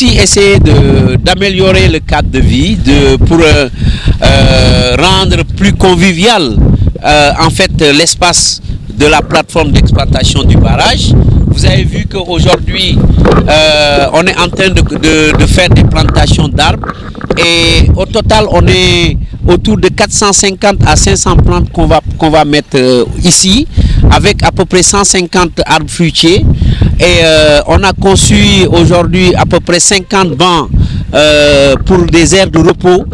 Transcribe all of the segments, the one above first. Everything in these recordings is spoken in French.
aussi essayer d'améliorer le cadre de vie, pour rendre plus convivial en fait l'espace de la plateforme d'exploitation du barrage. Vous avez vu qu'aujourd'hui, on est en train de faire des plantations d'arbres et au total, on est autour de 450 à 500 plantes qu'on va mettre ici, avec à peu près 150 arbres fruitiers. Et on a conçu aujourd'hui à peu près 50 bancs pour des aires de repos.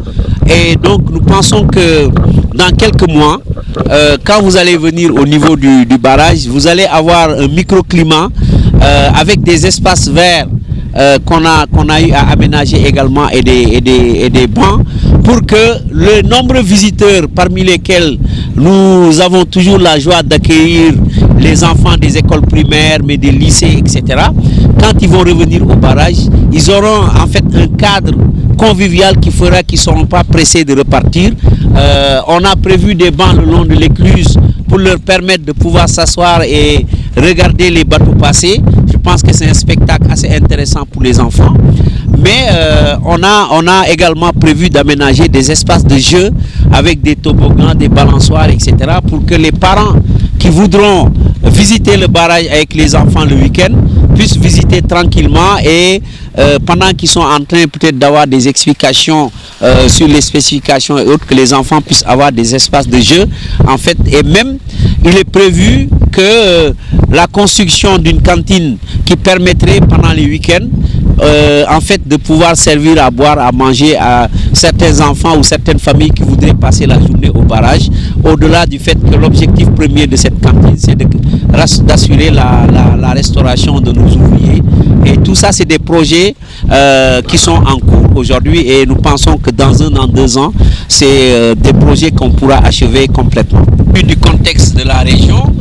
Et donc nous pensons que dans quelques mois, quand vous allez venir au niveau du barrage, vous allez avoir un microclimat avec des espaces verts qu'on a eu à aménager également et des bancs pour que le nombreux visiteurs, parmi lesquels nous avons toujours la joie d'accueillir les enfants des écoles primaires, mais des lycées, etc., quand ils vont revenir au barrage, ils auront en fait un cadre convivial qui fera qu'ils ne seront pas pressés de repartir. On a prévu des bancs le long de l'écluse pour leur permettre de pouvoir s'asseoir et regarder les bateaux passer. Je pense que c'est un spectacle assez intéressant pour les enfants. Mais on a également prévu d'aménager des espaces de jeu avec des toboggans, des balançoires, etc. pour que les parents qui voudront visiter le barrage avec les enfants le week-end puissent visiter tranquillement et pendant qu'ils sont en train peut-être d'avoir des explications sur les spécifications et autres, que les enfants puissent avoir des espaces de jeu en fait. Et même il est prévu que la construction d'une cantine qui permettrait pendant les week-ends en fait de pouvoir servir à boire, à manger à certains enfants ou certaines familles qui voudraient passer la journée au barrage, au-delà du fait que l'objectif premier de cette cantine c'est d'assurer la restauration de nos ouvriers. Et tout ça c'est des projets qui sont en cours aujourd'hui et nous pensons que dans 1 an, 2 ans, c'est des projets qu'on pourra achever complètement. Du contexte de la région,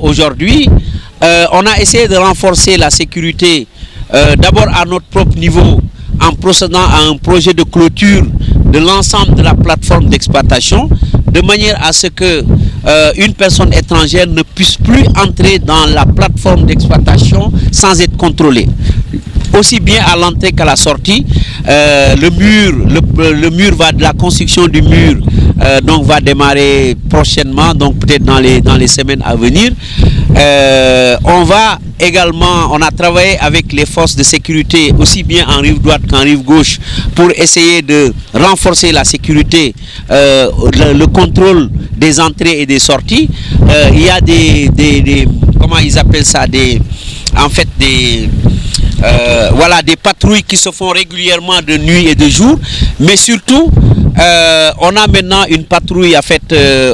aujourd'hui, on a essayé de renforcer la sécurité d'abord à notre propre niveau en procédant à un projet de clôture de l'ensemble de la plateforme d'exploitation de manière à ce que une personne étrangère ne puisse plus entrer dans la plateforme d'exploitation sans être contrôlée. Aussi bien à l'entrée qu'à la sortie, le mur la construction du mur donc va démarrer prochainement, donc peut-être dans les semaines à venir. On a travaillé avec les forces de sécurité aussi bien en rive droite qu'en rive gauche pour essayer de renforcer la sécurité, le contrôle des entrées et des sorties. Il y a des comment ils appellent ça, des patrouilles qui se font régulièrement de nuit et de jour, mais surtout on a maintenant une patrouille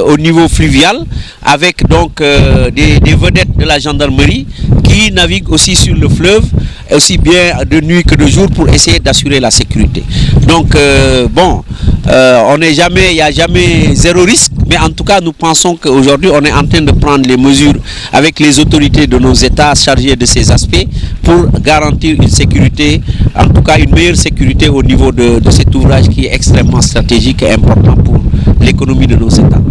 au niveau fluvial avec donc des vedettes de la gendarmerie qui naviguent aussi sur le fleuve, aussi bien de nuit que de jour pour essayer d'assurer la sécurité. Donc il n'y a jamais zéro risque, mais en tout cas nous pensons qu'aujourd'hui on est en train de prendre les mesures avec les autorités de nos États chargés de ces aspects pour garantir une sécurité, en tout cas une meilleure sécurité au niveau de cet ouvrage qui est extrêmement stratégique et important pour l'économie de nos États.